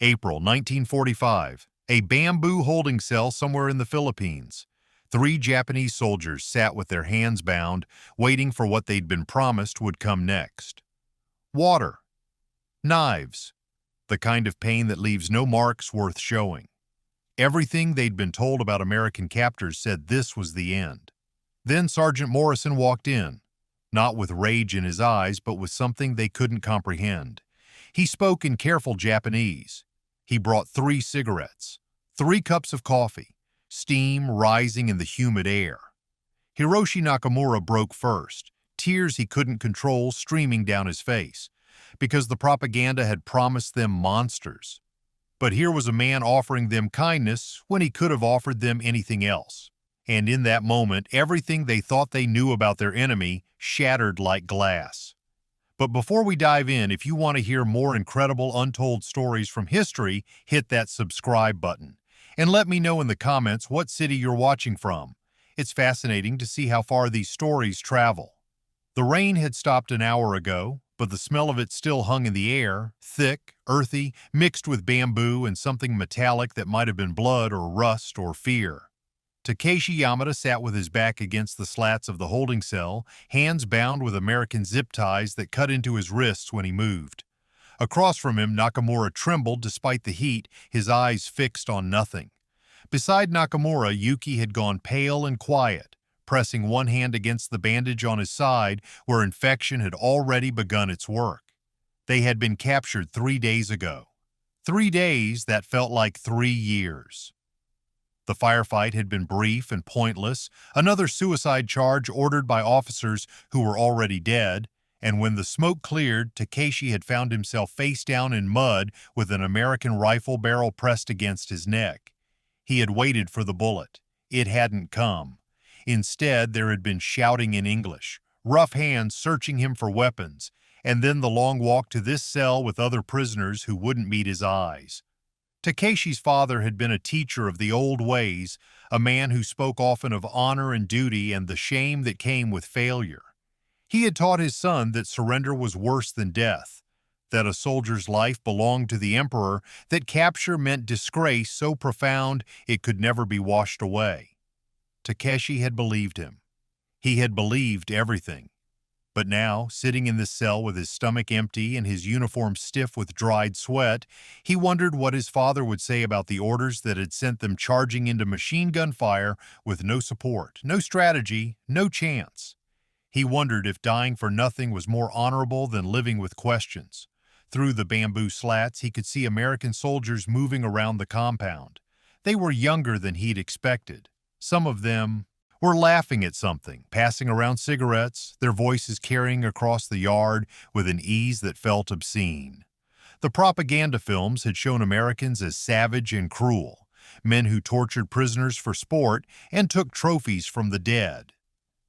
April 1945. A bamboo holding cell somewhere in the Philippines. 3 Japanese soldiers sat with their hands bound, waiting for what they'd been promised would come next. Water. Knives. The kind of pain that leaves no marks worth showing. Everything they'd been told about American captors said this was the end. Then Sergeant Morrison walked in, not with rage in his eyes, but with something they couldn't comprehend. He spoke in careful Japanese. He brought 3 cigarettes, 3 cups of coffee, steam rising in the humid air. Hiroshi Nakamura broke first, tears he couldn't control streaming down his face, because the propaganda had promised them monsters. But here was a man offering them kindness when he could have offered them anything else. And in that moment, everything they thought they knew about their enemy shattered like glass. But before we dive in, if you want to hear more incredible untold stories from history, hit that subscribe button. And let me know in the comments what city you're watching from. It's fascinating to see how far these stories travel. The rain had stopped an hour ago, but the smell of it still hung in the air, thick, earthy, mixed with bamboo and something metallic that might have been blood or rust or fear. Takeshi Yamada sat with his back against the slats of the holding cell, hands bound with American zip ties that cut into his wrists when he moved. Across from him, Nakamura trembled despite the heat, his eyes fixed on nothing. Beside Nakamura, Yuki had gone pale and quiet, pressing one hand against the bandage on his side where infection had already begun its work. They had been captured 3 days ago. 3 days that felt like 3 years. The firefight had been brief and pointless, another suicide charge ordered by officers who were already dead, and when the smoke cleared, Takeshi had found himself face down in mud with an American rifle barrel pressed against his neck. He had waited for the bullet. It hadn't come. Instead, there had been shouting in English, rough hands searching him for weapons, and then the long walk to this cell with other prisoners who wouldn't meet his eyes. Takeshi's father had been a teacher of the old ways, a man who spoke often of honor and duty and the shame that came with failure. He had taught his son that surrender was worse than death, that a soldier's life belonged to the emperor, that capture meant disgrace so profound it could never be washed away. Takeshi had believed him. He had believed everything. But now, sitting in this cell with his stomach empty and his uniform stiff with dried sweat, he wondered what his father would say about the orders that had sent them charging into machine gun fire with no support, no strategy, no chance. He wondered if dying for nothing was more honorable than living with questions. Through the bamboo slats, he could see American soldiers moving around the compound. They were younger than he'd expected. Some of them were laughing at something, passing around cigarettes, their voices carrying across the yard with an ease that felt obscene. The propaganda films had shown Americans as savage and cruel, men who tortured prisoners for sport and took trophies from the dead.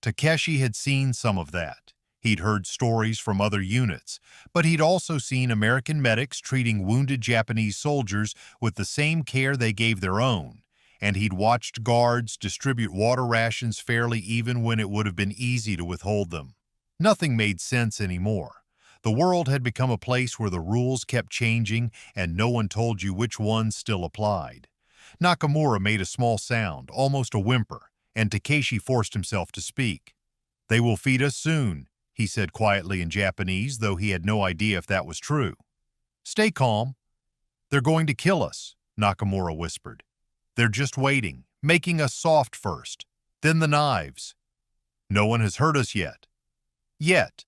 Takeshi had seen some of that. He'd heard stories from other units, but he'd also seen American medics treating wounded Japanese soldiers with the same care they gave their own, and he'd watched guards distribute water rations fairly even when it would have been easy to withhold them. Nothing made sense anymore. The world had become a place where the rules kept changing and no one told you which ones still applied. Nakamura made a small sound, almost a whimper, and Takeshi forced himself to speak. "They will feed us soon," he said quietly in Japanese, though he had no idea if that was true. "Stay calm. They're going to kill us," Nakamura whispered. "They're just waiting, making us soft first, then the knives. No one has hurt us yet." "Yet."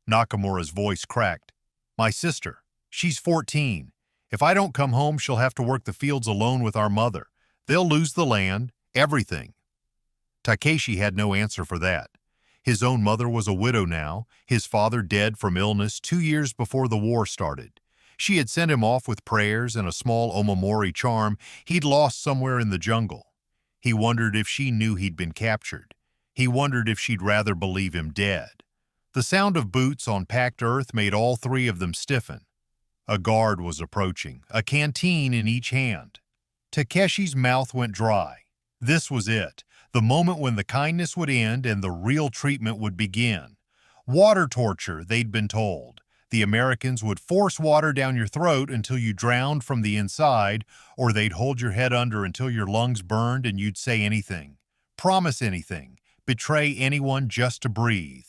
Nakamura's voice cracked. "My sister, she's 14. If I don't come home, she'll have to work the fields alone with our mother. They'll lose the land, everything." Takeshi had no answer for that. His own mother was a widow now, his father dead from illness 2 years before the war started. She had sent him off with prayers and a small omamori charm he'd lost somewhere in the jungle. He wondered if she knew he'd been captured. He wondered if she'd rather believe him dead. The sound of boots on packed earth made all 3 of them stiffen. A guard was approaching, a canteen in each hand. Takeshi's mouth went dry. This was it, the moment when the kindness would end and the real treatment would begin. Water torture, they'd been told. The Americans would force water down your throat until you drowned from the inside, or they'd hold your head under until your lungs burned and you'd say anything, promise anything, betray anyone just to breathe.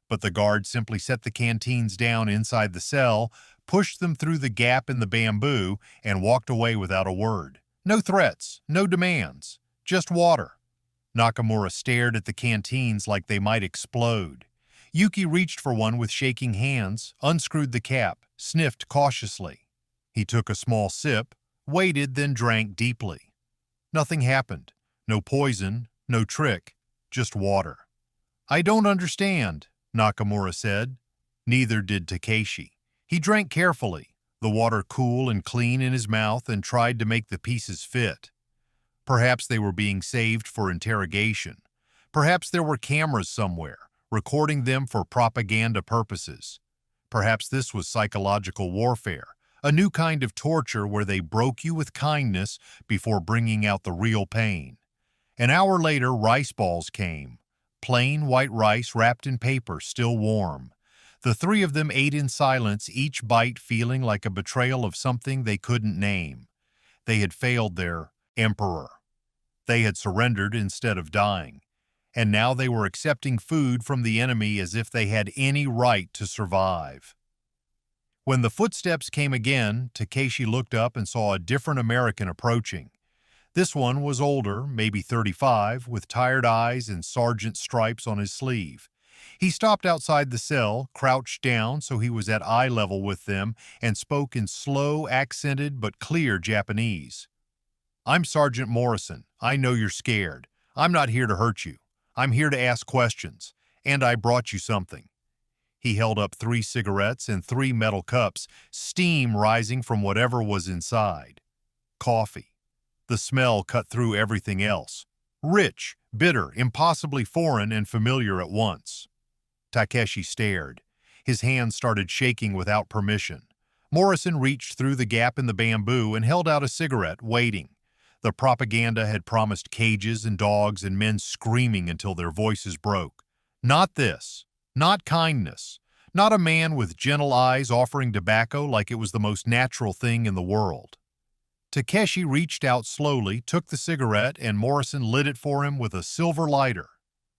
But the guards simply set the canteens down inside the cell, pushed them through the gap in the bamboo, and walked away without a word. No threats, no demands, just water. Nakamura stared at the canteens like they might explode. Yuki reached for one with shaking hands, unscrewed the cap, sniffed cautiously. He took a small sip, waited, then drank deeply. Nothing happened. No poison, no trick, just water. "I don't understand," Nakamura said. Neither did Takeshi. He drank carefully, the water cool and clean in his mouth, and tried to make the pieces fit. Perhaps they were being saved for interrogation. Perhaps there were cameras somewhere, recording them for propaganda purposes. Perhaps this was psychological warfare, a new kind of torture where they broke you with kindness before bringing out the real pain. An hour later, rice balls came. Plain white rice wrapped in paper, still warm. The three of them ate in silence, each bite feeling like a betrayal of something they couldn't name. They had failed their emperor. They had surrendered instead of dying. And now they were accepting food from the enemy as if they had any right to survive. When the footsteps came again, Takeshi looked up and saw a different American approaching. This one was older, maybe 35, with tired eyes and sergeant stripes on his sleeve. He stopped outside the cell, crouched down so he was at eye level with them, and spoke in slow, accented but clear Japanese. "I'm Sergeant Morrison. I know you're scared. I'm not here to hurt you. I'm here to ask questions, and I brought you something." He held up 3 cigarettes and 3 metal cups, steam rising from whatever was inside. Coffee. The smell cut through everything else. Rich, bitter, impossibly foreign and familiar at once. Takeshi stared. His hands started shaking without permission. Morrison reached through the gap in the bamboo and held out a cigarette, waiting. The propaganda had promised cages and dogs and men screaming until their voices broke. Not this. Not kindness. Not a man with gentle eyes offering tobacco like it was the most natural thing in the world. Takeshi reached out slowly, took the cigarette, and Morrison lit it for him with a silver lighter.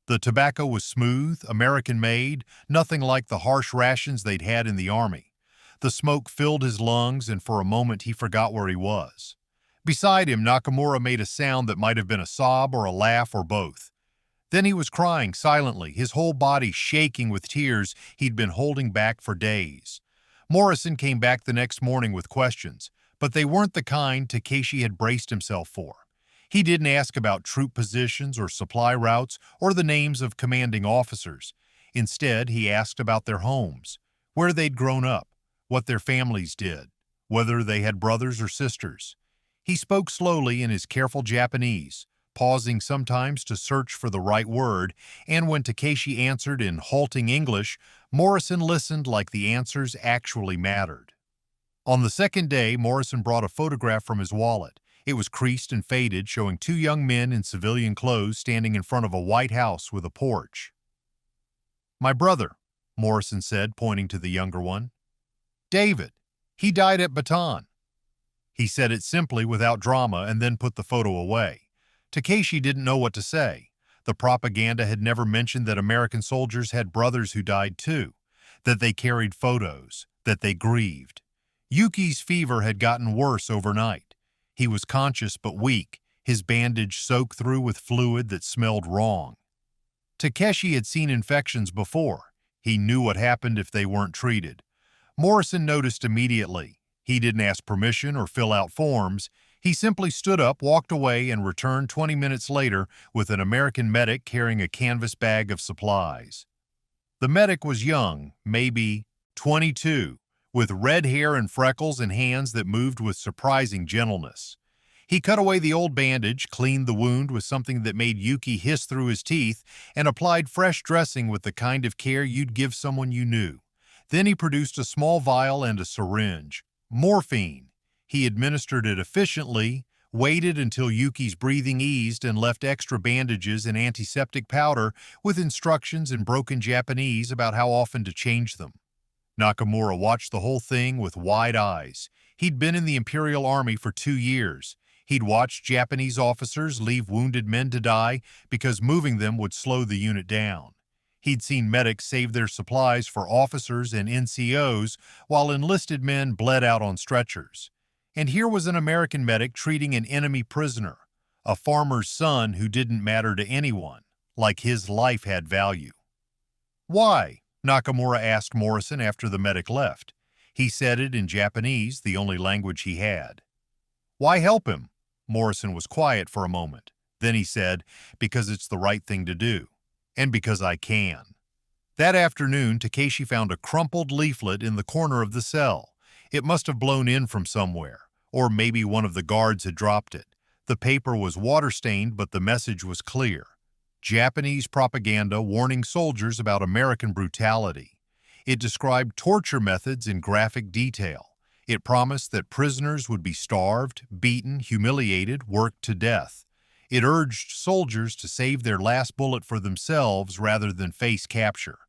The tobacco was smooth, American-made, nothing like the harsh rations they'd had in the army. The smoke filled his lungs, and for a moment he forgot where he was. Beside him, Nakamura made a sound that might have been a sob or a laugh or both. Then he was crying silently, his whole body shaking with tears he'd been holding back for days. Morrison came back the next morning with questions, but they weren't the kind Takeshi had braced himself for. He didn't ask about troop positions or supply routes or the names of commanding officers. Instead, he asked about their homes, where they'd grown up, what their families did, whether they had brothers or sisters. He spoke slowly in his careful Japanese, pausing sometimes to search for the right word, and when Takeshi answered in halting English, Morrison listened like the answers actually mattered. On the second day, Morrison brought a photograph from his wallet. It was creased and faded, showing 2 young men in civilian clothes standing in front of a white house with a porch. "My brother," Morrison said, pointing to the younger one. "David. He died at Bataan." He said it simply, without drama, and then put the photo away. Takeshi didn't know what to say. The propaganda had never mentioned that American soldiers had brothers who died too, that they carried photos, that they grieved. Yuki's fever had gotten worse overnight. He was conscious but weak, his bandage soaked through with fluid that smelled wrong. Takeshi had seen infections before. He knew what happened if they weren't treated. Morrison noticed immediately. He didn't ask permission or fill out forms. He simply stood up, walked away, and returned 20 minutes later with an American medic carrying a canvas bag of supplies. The medic was young, maybe 22, with red hair and freckles and hands that moved with surprising gentleness. He cut away the old bandage, cleaned the wound with something that made Yuki hiss through his teeth, and applied fresh dressing with the kind of care you'd give someone you knew. Then he produced a small vial and a syringe. Morphine. He administered it efficiently, waited until Yuki's breathing eased, and left extra bandages and antiseptic powder with instructions in broken Japanese about how often to change them. Nakamura watched the whole thing with wide eyes. He'd been in the Imperial Army for 2 years. He'd watched Japanese officers leave wounded men to die because moving them would slow the unit down. He'd seen medics save their supplies for officers and NCOs while enlisted men bled out on stretchers. And here was an American medic treating an enemy prisoner, a farmer's son who didn't matter to anyone, like his life had value. "Why?" Nakamura asked Morrison after the medic left. He said it in Japanese, the only language he had. "Why help him?" Morrison was quiet for a moment. Then he said, "Because it's the right thing to do. And because I can." That afternoon, Takeshi found a crumpled leaflet in the corner of the cell. It must have blown in from somewhere, or maybe one of the guards had dropped it. The paper was water-stained, but the message was clear. Japanese propaganda warning soldiers about American brutality. It described torture methods in graphic detail. It promised that prisoners would be starved, beaten, humiliated, worked to death. It urged soldiers to save their last bullet for themselves rather than face capture.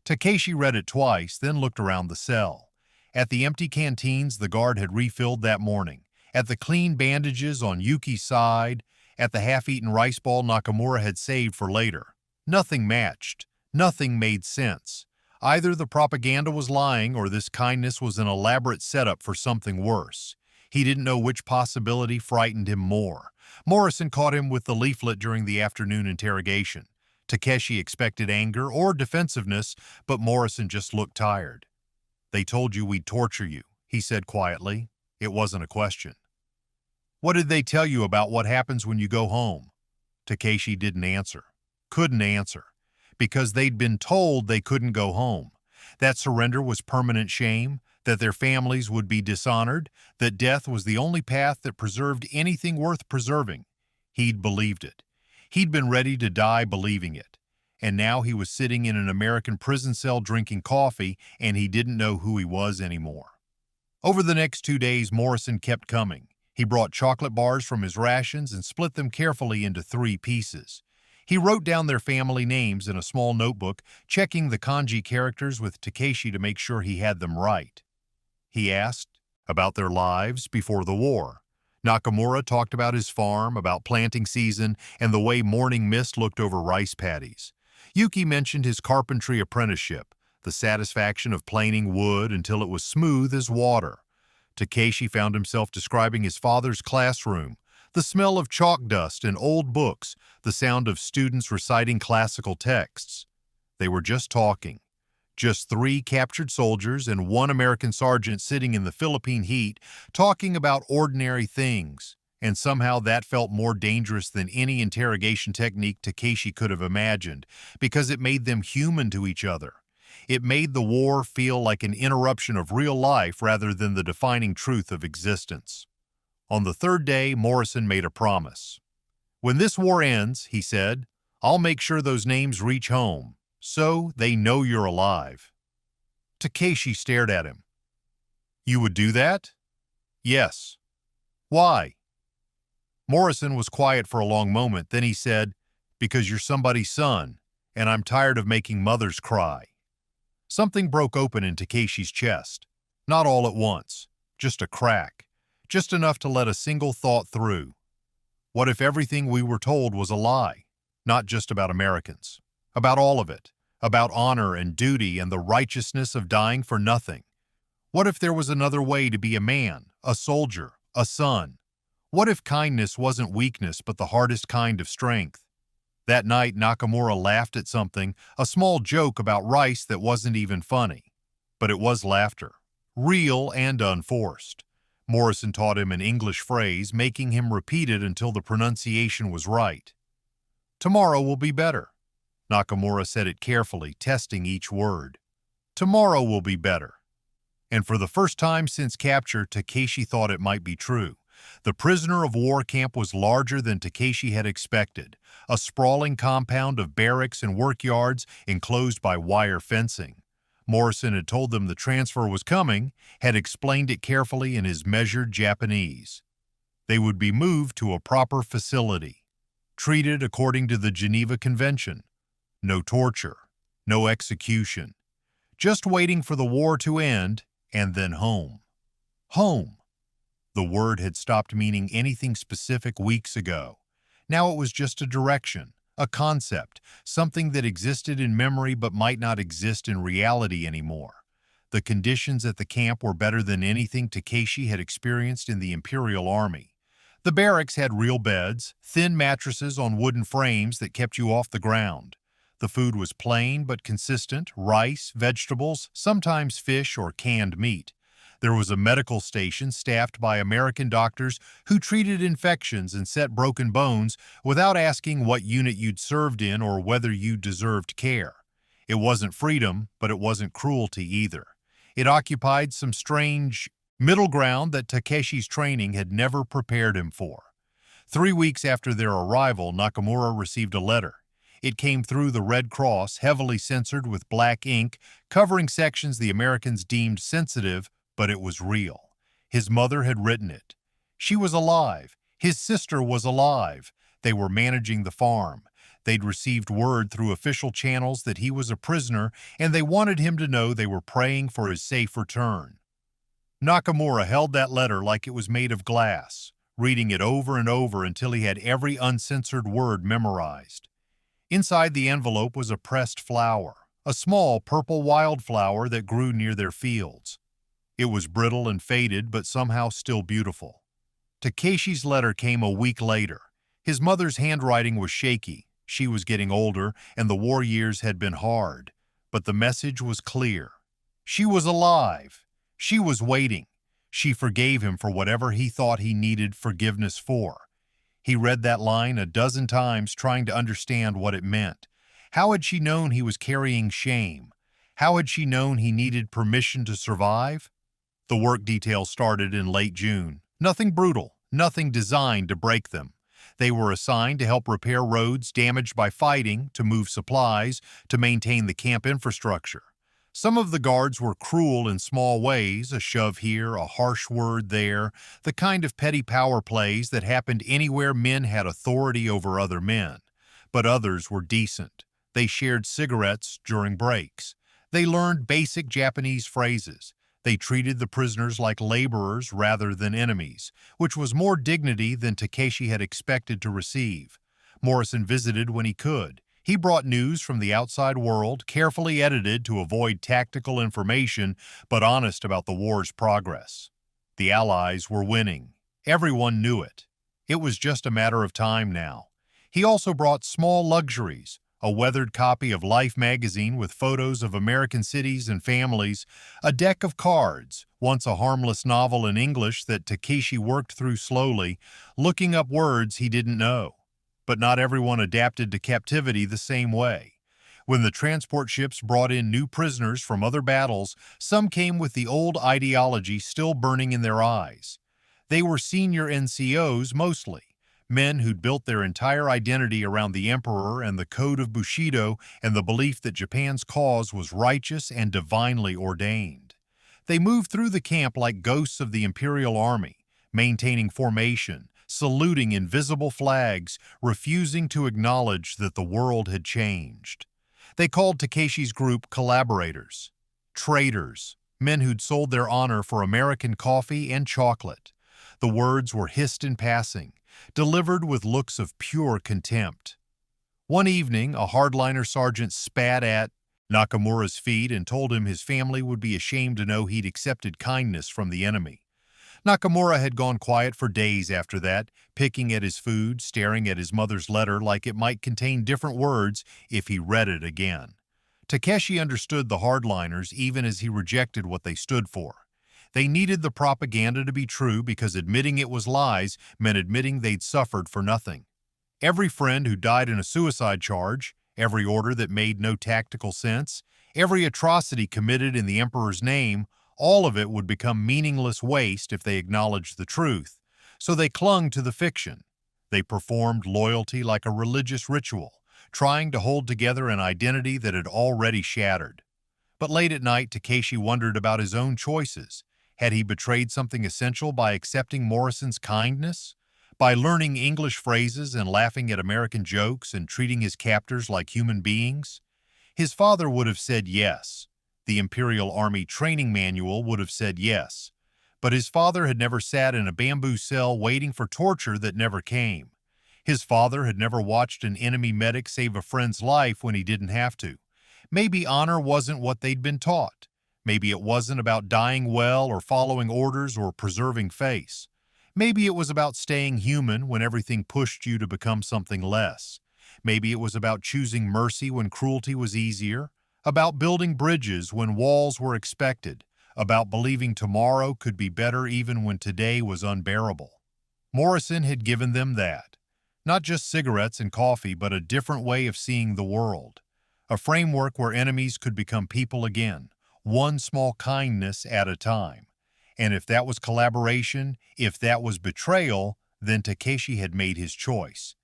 Takeshi read it twice, then looked around the cell. At the empty canteens the guard had refilled that morning, at the clean bandages on Yuki's side, at the half-eaten rice ball Nakamura had saved for later. Nothing matched. Nothing made sense. Either the propaganda was lying or this kindness was an elaborate setup for something worse. He didn't know which possibility frightened him more. Morrison caught him with the leaflet during the afternoon interrogation. Takeshi expected anger or defensiveness, but Morrison just looked tired. "They told you we'd torture you," he said quietly. It wasn't a question. "What did they tell you about what happens when you go home?" Takeshi didn't answer. Couldn't answer. Because they'd been told they couldn't go home. That surrender was permanent shame, that their families would be dishonored, that death was the only path that preserved anything worth preserving. He'd believed it. He'd been ready to die believing it. And now he was sitting in an American prison cell drinking coffee, and he didn't know who he was anymore. Over the next 2 days, Morrison kept coming. He brought chocolate bars from his rations and split them carefully into 3 pieces. He wrote down their family names in a small notebook, checking the kanji characters with Takeshi to make sure he had them right. He asked about their lives before the war. Nakamura talked about his farm, about planting season, and the way morning mist looked over rice paddies. Yuki mentioned his carpentry apprenticeship, the satisfaction of planing wood until it was smooth as water. Takeshi found himself describing his father's classroom, the smell of chalk dust and old books, the sound of students reciting classical texts. They were just talking. Just 3 captured soldiers and 1 American sergeant sitting in the Philippine heat, talking about ordinary things. And somehow that felt more dangerous than any interrogation technique Takeshi could have imagined, because it made them human to each other. It made the war feel like an interruption of real life rather than the defining truth of existence. On the 3rd day, Morrison made a promise. "When this war ends," he said, "I'll make sure those names reach home, so they know you're alive." Takeshi stared at him. "You would do that?" "Yes." "Why?" Morrison was quiet for a long moment, then he said, "Because you're somebody's son, and I'm tired of making mothers cry." Something broke open in Takeshi's chest. Not all at once, just a crack, just enough to let a single thought through. What if everything we were told was a lie? Not just about Americans. About all of it. About honor and duty and the righteousness of dying for nothing. What if there was another way to be a man, a soldier, a son? What if kindness wasn't weakness but the hardest kind of strength? That night, Nakamura laughed at something, a small joke about rice that wasn't even funny. But it was laughter. Real and unforced. Morrison taught him an English phrase, making him repeat it until the pronunciation was right. "Tomorrow will be better." Nakamura said it carefully, testing each word. "Tomorrow will be better." And for the first time since capture, Takeshi thought it might be true. The prisoner of war camp was larger than Takeshi had expected, a sprawling compound of barracks and workyards enclosed by wire fencing. Morrison had told them the transfer was coming, had explained it carefully in his measured Japanese. They would be moved to a proper facility, treated according to the Geneva Convention. No torture, no execution, just waiting for the war to end, and then home. Home. The word had stopped meaning anything specific weeks ago. Now it was just a direction, a concept, something that existed in memory but might not exist in reality anymore. The conditions at the camp were better than anything Takeshi had experienced in the Imperial Army. The barracks had real beds, thin mattresses on wooden frames that kept you off the ground. The food was plain but consistent: rice, vegetables, sometimes fish or canned meat. There was a medical station staffed by American doctors who treated infections and set broken bones without asking what unit you'd served in or whether you deserved care. It wasn't freedom, but it wasn't cruelty either. It occupied some strange middle ground that Takeshi's training had never prepared him for. 3 weeks after their arrival, Nakamura received a letter. It came through the Red Cross, heavily censored with black ink, covering sections the Americans deemed sensitive, but it was real. His mother had written it. She was alive. His sister was alive. They were managing the farm. They'd received word through official channels that he was a prisoner, and they wanted him to know they were praying for his safe return. Nakamura held that letter like it was made of glass, reading it over and over until he had every uncensored word memorized. Inside the envelope was a pressed flower, a small purple wildflower that grew near their fields. It was brittle and faded, but somehow still beautiful. Takeshi's letter came a week later. His mother's handwriting was shaky. She was getting older, and the war years had been hard. But the message was clear. She was alive. She was waiting. She forgave him for whatever he thought he needed forgiveness for. He read that line a dozen times, trying to understand what it meant. How had she known he was carrying shame? How had she known he needed permission to survive? The work details started in late June. Nothing brutal, nothing designed to break them. They were assigned to help repair roads damaged by fighting, to move supplies, to maintain the camp infrastructure. Some of the guards were cruel in small ways, a shove here, a harsh word there, the kind of petty power plays that happened anywhere men had authority over other men. But others were decent. They shared cigarettes during breaks. They learned basic Japanese phrases. They treated the prisoners like laborers rather than enemies, which was more dignity than Takeshi had expected to receive. Morrison visited when he could. He brought news from the outside world, carefully edited to avoid tactical information, but honest about the war's progress. The Allies were winning. Everyone knew it. It was just a matter of time now. He also brought small luxuries: a weathered copy of Life magazine with photos of American cities and families, a deck of cards, once a harmless novel in English that Takeshi worked through slowly, looking up words he didn't know. But not everyone adapted to captivity the same way. When the transport ships brought in new prisoners from other battles, some came with the old ideology still burning in their eyes. They were senior NCOs mostly, men who'd built their entire identity around the emperor and the code of Bushido and the belief that Japan's cause was righteous and divinely ordained. They moved through the camp like ghosts of the Imperial Army, maintaining formation, saluting invisible flags, refusing to acknowledge that the world had changed. They called Takeshi's group collaborators, traitors, men who'd sold their honor for American coffee and chocolate. The words were hissed in passing, delivered with looks of pure contempt. One evening, a hardliner sergeant spat at Nakamura's feet and told him his family would be ashamed to know he'd accepted kindness from the enemy. Nakamura had gone quiet for days after that, picking at his food, staring at his mother's letter like it might contain different words if he read it again. Takeshi understood the hardliners even as he rejected what they stood for. They needed the propaganda to be true because admitting it was lies meant admitting they'd suffered for nothing. Every friend who died in a suicide charge, every order that made no tactical sense, every atrocity committed in the emperor's name, all of it would become meaningless waste if they acknowledged the truth. So they clung to the fiction. They performed loyalty like a religious ritual, trying to hold together an identity that had already shattered. But late at night, Takeshi wondered about his own choices. Had he betrayed something essential by accepting Morrison's kindness? By learning English phrases and laughing at American jokes and treating his captors like human beings? His father would have said yes. The Imperial Army training manual would have said yes, but his father had never sat in a bamboo cell waiting for torture that never came. His father had never watched an enemy medic save a friend's life when he didn't have to. Maybe honor wasn't what they'd been taught. Maybe it wasn't about dying well or following orders or preserving face. Maybe it was about staying human when everything pushed you to become something less. Maybe it was about choosing mercy when cruelty was easier, about building bridges when walls were expected, about believing tomorrow could be better even when today was unbearable. Morrison had given them that. Not just cigarettes and coffee, but a different way of seeing the world. A framework where enemies could become people again, one small kindness at a time. And if that was collaboration, if that was betrayal, then Takeshi had made his choice.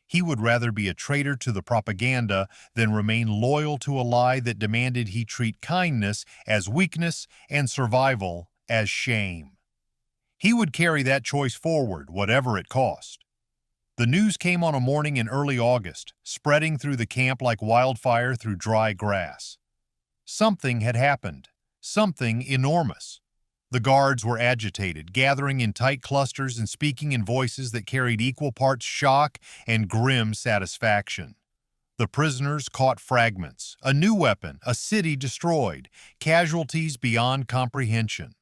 He would rather be a traitor to the propaganda than remain loyal to a lie that demanded he treat kindness as weakness and survival as shame. He would carry that choice forward, whatever it cost. The news came on a morning in early August, spreading through the camp like wildfire through dry grass. Something had happened, something enormous. The guards were agitated, gathering in tight clusters and speaking in voices that carried equal parts shock and grim satisfaction. The prisoners caught fragments, a new weapon, a city destroyed, casualties beyond comprehension.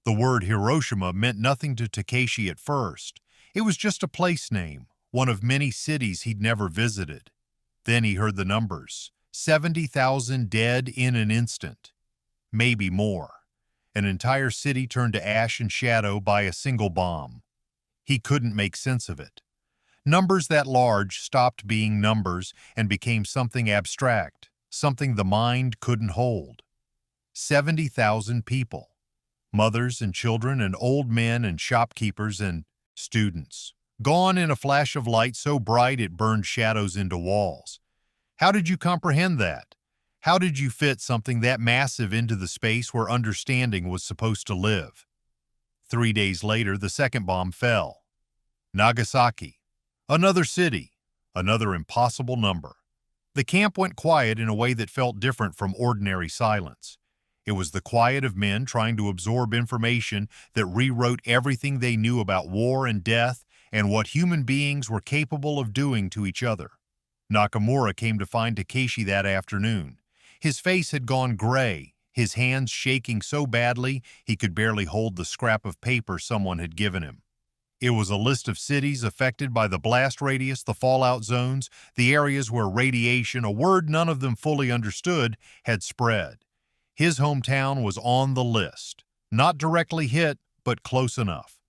The word Hiroshima meant nothing to Takeshi at first. It was just a place name, one of many cities he'd never visited. Then he heard the numbers, 70,000 dead in an instant. Maybe more. An entire city turned to ash and shadow by a single bomb. He couldn't make sense of it. Numbers that large stopped being numbers and became something abstract, something the mind couldn't hold. 70,000 people. Mothers and children and old men and shopkeepers and students. Gone in a flash of light so bright it burned shadows into walls. How did you comprehend that? How did you fit something that massive into the space where understanding was supposed to live? 3 days later, the second bomb fell. Nagasaki. Another city. Another impossible number. The camp went quiet in a way that felt different from ordinary silence. It was the quiet of men trying to absorb information that rewrote everything they knew about war and death and what human beings were capable of doing to each other. Nakamura came to find Takeshi that afternoon. His face had gone gray, his hands shaking so badly he could barely hold the scrap of paper someone had given him. It was a list of cities affected by the blast radius, the fallout zones, the areas where radiation, a word none of them fully understood, had spread. His hometown was on the list. Not directly hit, but close enough.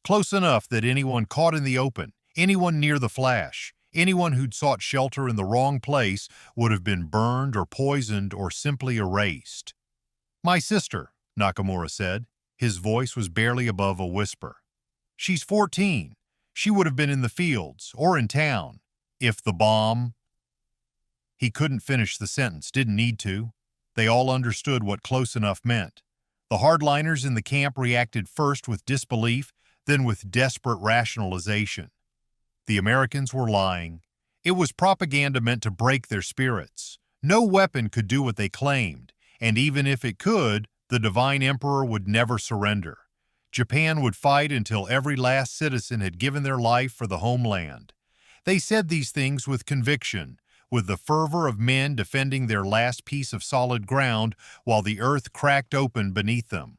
Close enough that anyone caught in the open, anyone near the flash, anyone who'd sought shelter in the wrong place would have been burned or poisoned or simply erased. "My sister," Nakamura said. His voice was barely above a whisper. "She's 14. She would have been in the fields or in town. If the bomb—" He couldn't finish the sentence, didn't need to. They all understood what close enough meant. The hardliners in the camp reacted first with disbelief, then with desperate rationalization. The Americans were lying. It was propaganda meant to break their spirits. No weapon could do what they claimed, and even if it could, the Divine Emperor would never surrender. Japan would fight until every last citizen had given their life for the homeland. They said these things with conviction, with the fervor of men defending their last piece of solid ground while the earth cracked open beneath them.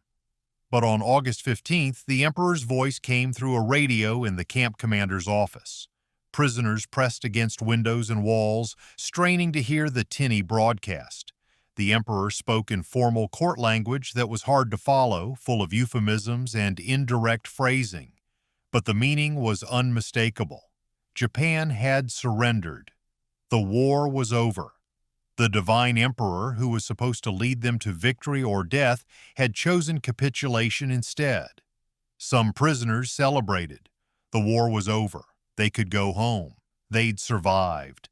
But on August 15th, the Emperor's voice came through a radio in the camp commander's office. Prisoners pressed against windows and walls, straining to hear the tinny broadcast. The Emperor spoke in formal court language that was hard to follow, full of euphemisms and indirect phrasing. But the meaning was unmistakable. Japan had surrendered. The war was over. The Divine Emperor, who was supposed to lead them to victory or death, had chosen capitulation instead. Some prisoners celebrated. The war was over. They could go home. They'd survived.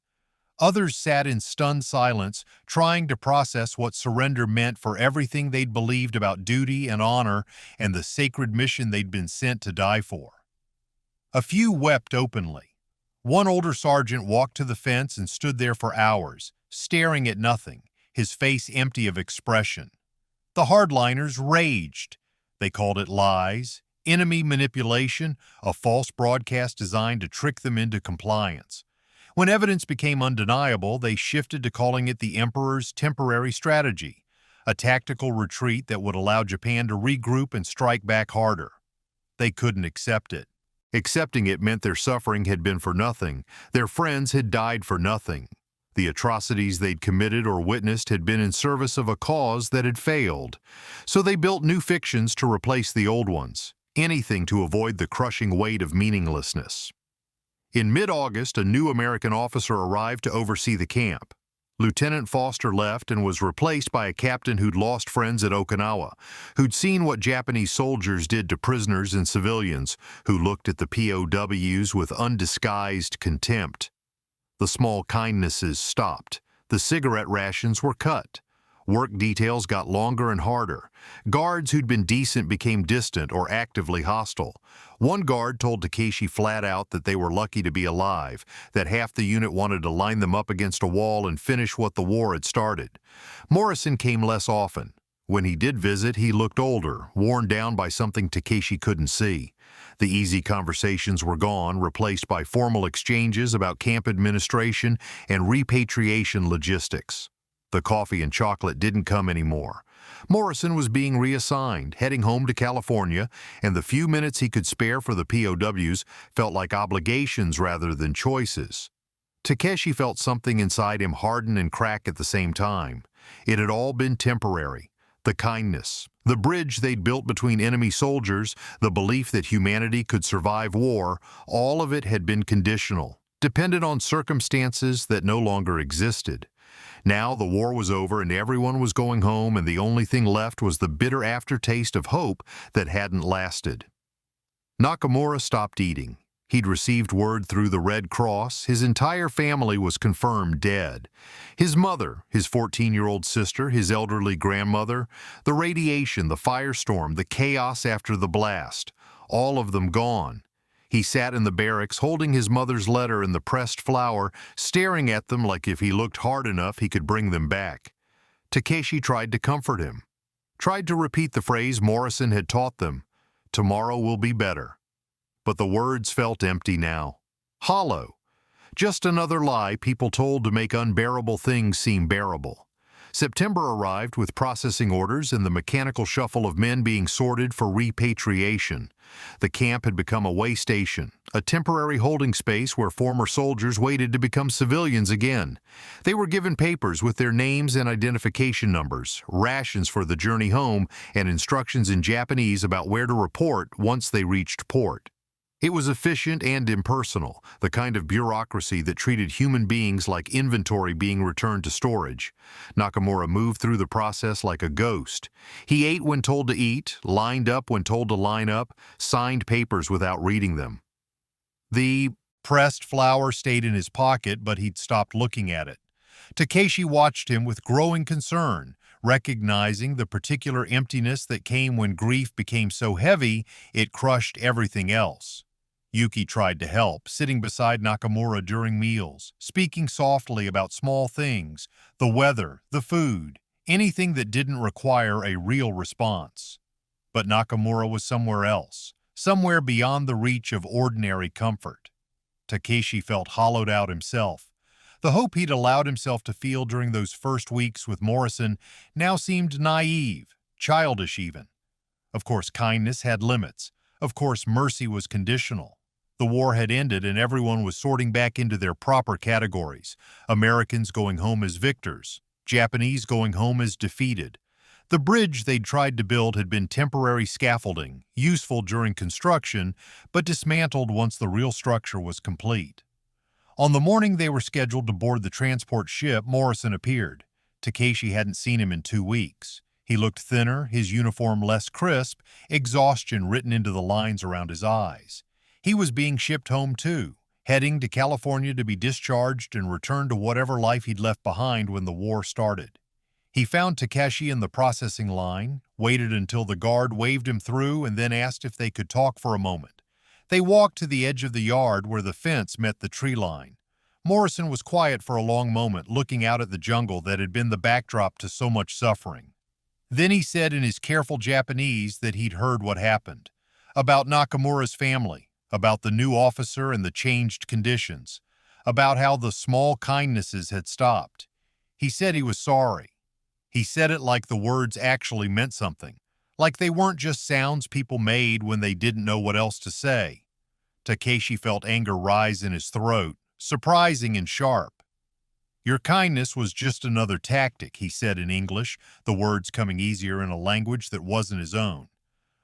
Others sat in stunned silence, trying to process what surrender meant for everything they'd believed about duty and honor and the sacred mission they'd been sent to die for. A few wept openly. One older sergeant walked to the fence and stood there for hours, staring at nothing, his face empty of expression. The hardliners raged. They called it lies, enemy manipulation, a false broadcast designed to trick them into compliance. When evidence became undeniable, they shifted to calling it the Emperor's temporary strategy, a tactical retreat that would allow Japan to regroup and strike back harder. They couldn't accept it. Accepting it meant their suffering had been for nothing. Their friends had died for nothing. The atrocities they'd committed or witnessed had been in service of a cause that had failed. So they built new fictions to replace the old ones, anything to avoid the crushing weight of meaninglessness. In mid-August, a new American officer arrived to oversee the camp. Lieutenant Foster left and was replaced by a captain who'd lost friends at Okinawa, who'd seen what Japanese soldiers did to prisoners and civilians, who looked at the POWs with undisguised contempt. The small kindnesses stopped. The cigarette rations were cut. Work details got longer and harder. Guards who'd been decent became distant or actively hostile. One guard told Takeshi flat out that they were lucky to be alive, that half the unit wanted to line them up against a wall and finish what the war had started. Morrison came less often. When he did visit, he looked older, worn down by something Takeshi couldn't see. The easy conversations were gone, replaced by formal exchanges about camp administration and repatriation logistics. The coffee and chocolate didn't come anymore. Morrison was being reassigned, heading home to California, and the few minutes he could spare for the POWs felt like obligations rather than choices. Takeshi felt something inside him harden and crack at the same time. It had all been temporary. The kindness, the bridge they'd built between enemy soldiers, the belief that humanity could survive war, all of it had been conditional, dependent on circumstances that no longer existed. Now the war was over and everyone was going home, and the only thing left was the bitter aftertaste of hope that hadn't lasted. Nakamura stopped eating. He'd received word through the Red Cross. His entire family was confirmed dead. His mother, his 14-year-old sister, his elderly grandmother, the radiation, the firestorm, the chaos after the blast, all of them gone. He sat in the barracks holding his mother's letter and the pressed flower, staring at them like if he looked hard enough he could bring them back. Takeshi tried to comfort him, tried to repeat the phrase Morrison had taught them, "Tomorrow will be better." But the words felt empty now, hollow. Just another lie people told to make unbearable things seem bearable. September arrived with processing orders and the mechanical shuffle of men being sorted for repatriation. The camp had become a way station, a temporary holding space where former soldiers waited to become civilians again. They were given papers with their names and identification numbers, rations for the journey home, and instructions in Japanese about where to report once they reached port. It was efficient and impersonal, the kind of bureaucracy that treated human beings like inventory being returned to storage. Nakamura moved through the process like a ghost. He ate when told to eat, lined up when told to line up, signed papers without reading them. The pressed flower stayed in his pocket, but he'd stopped looking at it. Takeshi watched him with growing concern, recognizing the particular emptiness that came when grief became so heavy it crushed everything else. Yuki tried to help, sitting beside Nakamura during meals, speaking softly about small things, the weather, the food, anything that didn't require a real response. But Nakamura was somewhere else, somewhere beyond the reach of ordinary comfort. Takeshi felt hollowed out himself. The hope he'd allowed himself to feel during those first weeks with Morrison now seemed naive, childish even. Of course, kindness had limits. Of course, mercy was conditional. The war had ended and everyone was sorting back into their proper categories. Americans going home as victors, Japanese going home as defeated. The bridge they'd tried to build had been temporary scaffolding, useful during construction, but dismantled once the real structure was complete. On the morning they were scheduled to board the transport ship, Morrison appeared. Takeshi hadn't seen him in 2 weeks. He looked thinner, his uniform less crisp, exhaustion written into the lines around his eyes. He was being shipped home too, heading to California to be discharged and return to whatever life he'd left behind when the war started. He found Takeshi in the processing line, waited until the guard waved him through, and then asked if they could talk for a moment. They walked to the edge of the yard where the fence met the tree line. Morrison was quiet for a long moment, looking out at the jungle that had been the backdrop to so much suffering. Then he said in his careful Japanese that he'd heard what happened, about Nakamura's family, about the new officer and the changed conditions, about how the small kindnesses had stopped. He said he was sorry. He said it like the words actually meant something, like they weren't just sounds people made when they didn't know what else to say. Takeshi felt anger rise in his throat, surprising and sharp. "Your kindness was just another tactic," he said in English, the words coming easier in a language that wasn't his own.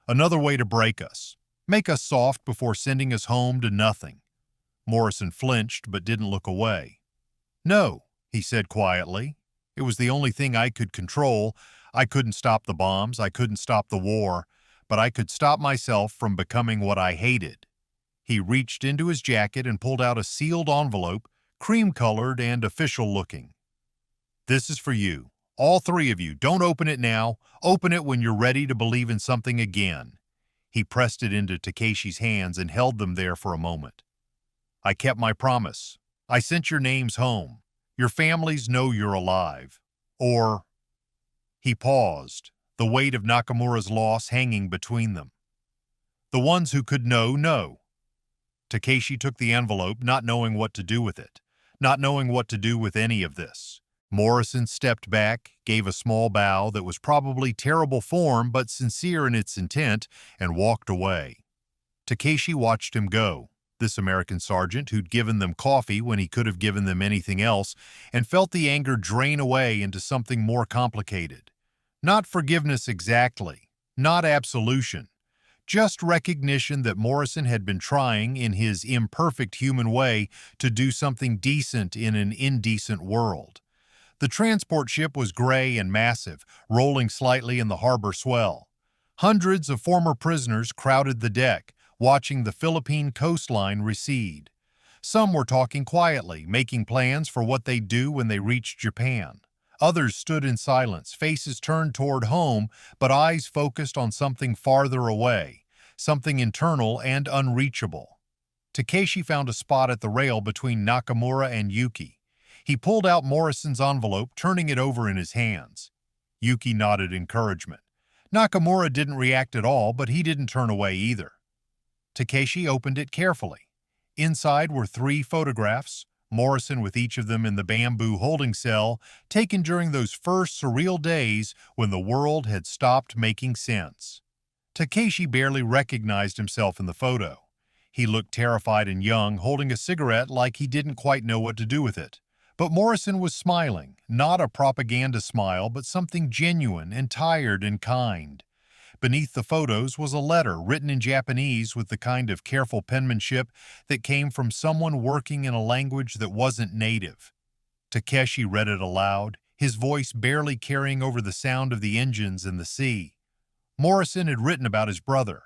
"Another way to break us. Make us soft before sending us home to nothing." Morrison flinched but didn't look away. "No," he said quietly. "It was the only thing I could control. I couldn't stop the bombs, I couldn't stop the war, but I could stop myself from becoming what I hated." He reached into his jacket and pulled out a sealed envelope, cream-colored and official-looking. "This is for you. All three of you. Don't open it now. Open it when you're ready to believe in something again." He pressed it into Takeshi's hands and held them there for a moment. "I kept my promise. I sent your names home. Your families know you're alive. Or—" He paused, the weight of Nakamura's loss hanging between them. "The ones who could know." Takeshi took the envelope, not knowing what to do with it, not knowing what to do with any of this. Morrison stepped back, gave a small bow that was probably terrible form but sincere in its intent, and walked away. Takeshi watched him go, this American sergeant who'd given them coffee when he could have given them anything else, and felt the anger drain away into something more complicated. Not forgiveness exactly, not absolution, just recognition that Morrison had been trying, in his imperfect human way, to do something decent in an indecent world. The transport ship was gray and massive, rolling slightly in the harbor swell. Hundreds of former prisoners crowded the deck, watching the Philippine coastline recede. Some were talking quietly, making plans for what they'd do when they reached Japan. Others stood in silence, faces turned toward home, but eyes focused on something farther away, something internal and unreachable. Takeshi found a spot at the rail between Nakamura and Yuki. He pulled out Morrison's envelope, turning it over in his hands. Yuki nodded encouragement. Nakamura didn't react at all, but he didn't turn away either. Takeshi opened it carefully. Inside were 3 photographs, Morrison with each of them in the bamboo holding cell, taken during those first surreal days when the world had stopped making sense. Takeshi barely recognized himself in the photo. He looked terrified and young, holding a cigarette like he didn't quite know what to do with it. But Morrison was smiling, not a propaganda smile, but something genuine and tired and kind. Beneath the photos was a letter written in Japanese with the kind of careful penmanship that came from someone working in a language that wasn't native. Takeshi read it aloud, his voice barely carrying over the sound of the engines and the sea. Morrison had written about his brother,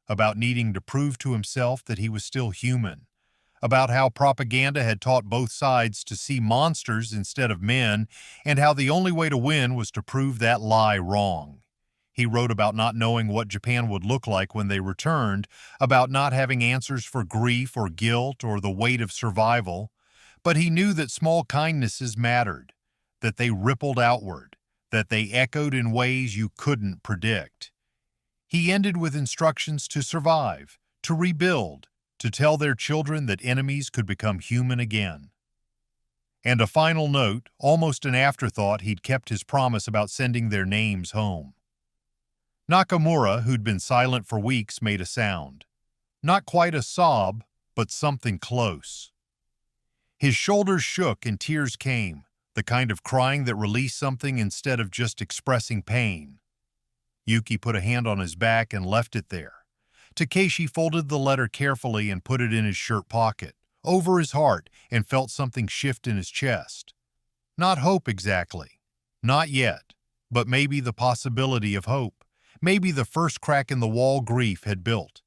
about needing to prove to himself that he was still human, about how propaganda had taught both sides to see monsters instead of men, and how the only way to win was to prove that lie wrong. He wrote about not knowing what Japan would look like when they returned, about not having answers for grief or guilt or the weight of survival, but he knew that small kindnesses mattered, that they rippled outward, that they echoed in ways you couldn't predict. He ended with instructions to survive, to rebuild, to tell their children that enemies could become human again. And a final note, almost an afterthought, he'd kept his promise about sending their names home. Nakamura, who'd been silent for weeks, made a sound. Not quite a sob, but something close. His shoulders shook and tears came, the kind of crying that released something instead of just expressing pain. Yuki put a hand on his back and left it there. Takeshi folded the letter carefully and put it in his shirt pocket, over his heart, and felt something shift in his chest. Not hope exactly. Not yet. But maybe the possibility of hope. Maybe the first crack in the wall grief had built.